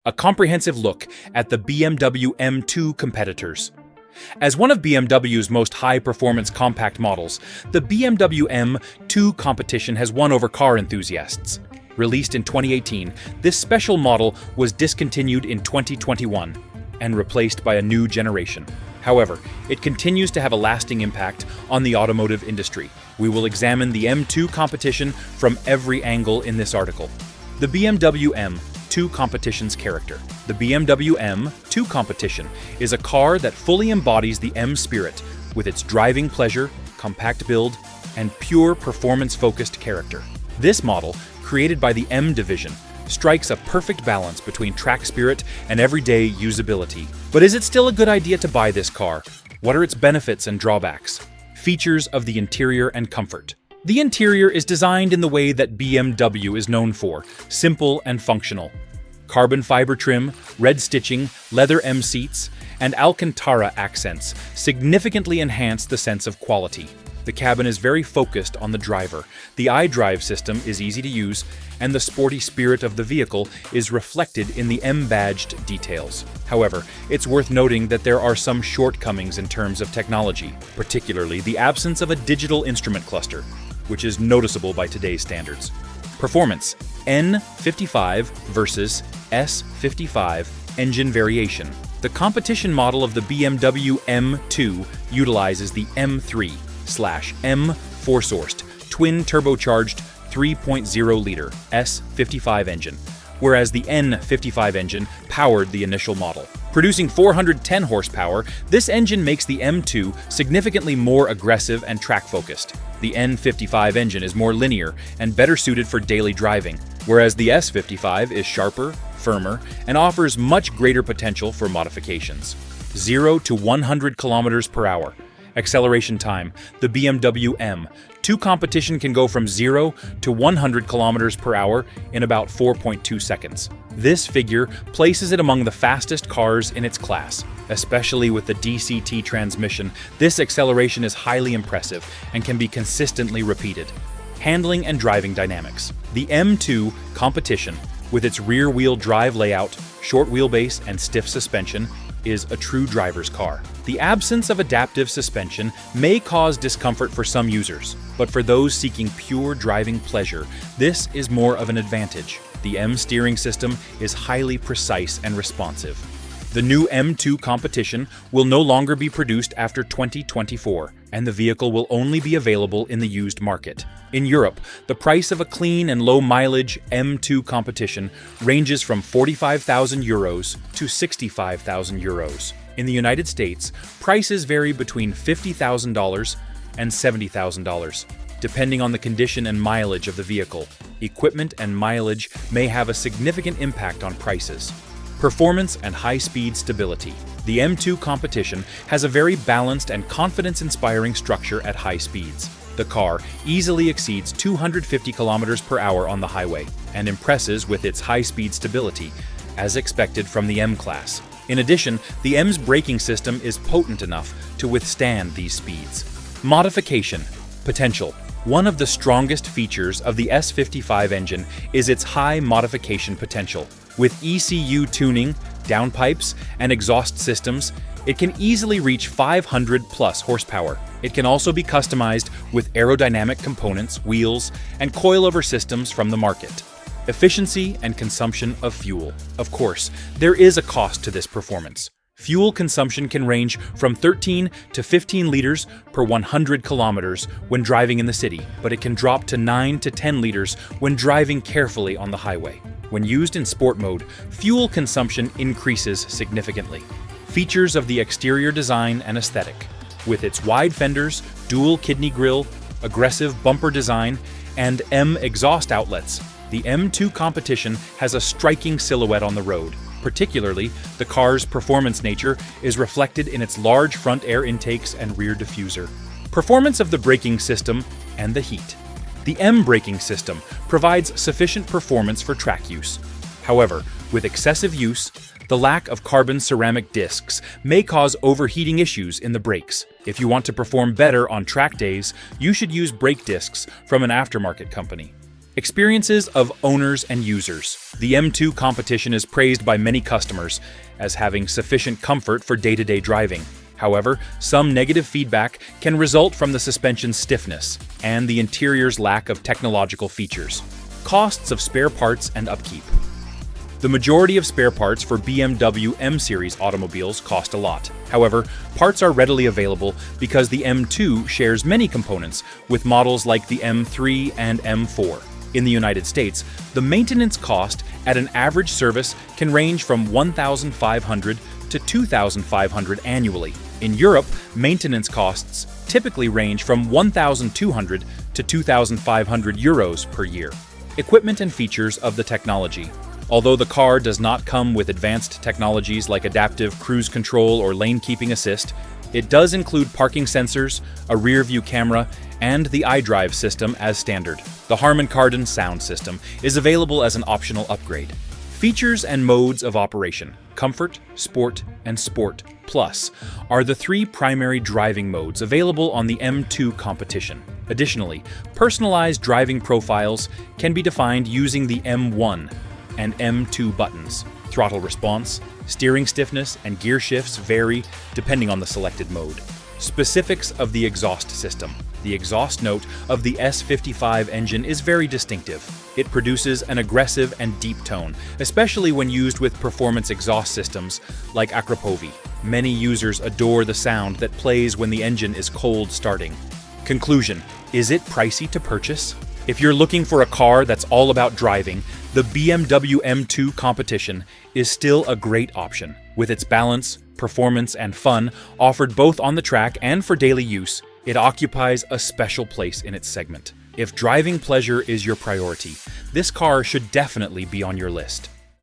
a comprehensive look at the BMW M2 competitors. As one of BMW's most high-performance compact models, the BMW M2 Competition has won over car enthusiasts. Released in 2018, this special model was discontinued in 2021 and replaced by a new generation. However, it continues to have a lasting impact on the automotive industry. We will examine the M2 Competition from every angle in this article. The BMW M2 Competition's character. The BMW M2 Competition is a car that fully embodies the M spirit with its driving pleasure, compact build, and pure performance-focused character. This model, created by the M division, strikes a perfect balance between track spirit and everyday usability. But is it still a good idea to buy this car? What are its benefits and drawbacks? Features of the interior and comfort. The interior is designed in the way that BMW is known for, simple and functional. Carbon fiber trim, red stitching, leather M seats, and Alcantara accents significantly enhance the sense of quality. The cabin is very focused on the driver. The iDrive system is easy to use, and the sporty spirit of the vehicle is reflected in the M-badged details. However, it's worth noting that there are some shortcomings in terms of technology, particularly the absence of a digital instrument cluster, which is noticeable by today's standards. Performance: N55 versus S55 engine variation. The competition model of the BMW M2 utilizes the M3/M four-sourced, twin-turbocharged 3.0-liter S55 engine, whereas the N55 engine powered the initial model. Producing 410 horsepower, this engine makes the M2 significantly more aggressive and track-focused. The N55 engine is more linear and better suited for daily driving, whereas the S55 is sharper, firmer, and offers much greater potential for modifications. 0 to 100 kilometers per hour. Acceleration time. The BMW M2 Competition can go from 0 to 100 kilometers per hour in about 4.2 seconds. This figure places it among the fastest cars in its class. Especially with the DCT transmission, this acceleration is highly impressive and can be consistently repeated. Handling and driving dynamics. The M2 Competition, with its rear-wheel drive layout, short wheelbase, and stiff suspension, is a true driver's car. The absence of adaptive suspension may cause discomfort for some users, but for those seeking pure driving pleasure, this is more of an advantage. The M steering system is highly precise and responsive. The new M2 Competition will no longer be produced after 2024, and the vehicle will only be available in the used market. In Europe, the price of a clean and low-mileage M2 Competition ranges from €45,000 to €65,000. In the United States, prices vary between $50,000 and $70,000, depending on the condition and mileage of the vehicle. Equipment and mileage may have a significant impact on prices. Performance and high-speed stability. The M2 Competition has a very balanced and confidence-inspiring structure at high speeds. The car easily exceeds 250 kilometers per hour on the highway and impresses with its high-speed stability, as expected from the M-Class. In addition, the M's braking system is potent enough to withstand these speeds. Modification potential. One of the strongest features of the S55 engine is its high modification potential. With ECU tuning, downpipes, and exhaust systems, it can easily reach 500+ horsepower. It can also be customized with aerodynamic components, wheels, and coilover systems from the market. Efficiency and consumption of fuel. Of course, there is a cost to this performance. Fuel consumption can range from 13 to 15 liters per 100 kilometers when driving in the city, but it can drop to 9 to 10 liters when driving carefully on the highway. When used in sport mode, fuel consumption increases significantly. Features of the exterior design and aesthetic. With its wide fenders, dual kidney grille, aggressive bumper design, and M exhaust outlets, the M2 Competition has a striking silhouette on the road. Particularly, the car's performance nature is reflected in its large front air intakes and rear diffuser. Performance of the braking system and the heat. The M braking system provides sufficient performance for track use. However, with excessive use, the lack of carbon ceramic discs may cause overheating issues in the brakes. If you want to perform better on track days, you should use brake discs from an aftermarket company. Experiences of owners and users. The M2 Competition is praised by many customers as having sufficient comfort for day-to-day driving. However, some negative feedback can result from the suspension's stiffness and the interior's lack of technological features. Costs of spare parts and upkeep. The majority of spare parts for BMW M Series automobiles cost a lot. However, parts are readily available because the M2 shares many components with models like the M3 and M4. In the United States, the maintenance cost at an average service can range from $1,500 to $2,500 annually. In Europe, maintenance costs typically range from €1,200 to €2,500 per year. Equipment and features of the technology. Although the car does not come with advanced technologies like adaptive cruise control or lane keeping assist, it does include parking sensors, a rear-view camera, and the iDrive system as standard. The Harman Kardon sound system is available as an optional upgrade. Features and modes of operation. Comfort, Sport, and Sport Plus are the three primary driving modes available on the M2 Competition. Additionally, personalized driving profiles can be defined using the M1 and M2 buttons. Throttle response, steering stiffness, and gear shifts vary depending on the selected mode. Specifics of the exhaust system. The exhaust note of the S55 engine is very distinctive. It produces an aggressive and deep tone, especially when used with performance exhaust systems like Akrapovi. Many users adore the sound that plays when the engine is cold starting. Conclusion: is it pricey to purchase? If you're looking for a car that's all about driving, the BMW M2 Competition is still a great option. With its balance, performance, and fun offered both on the track and for daily use, it occupies a special place in its segment. If driving pleasure is your priority, this car should definitely be on your list.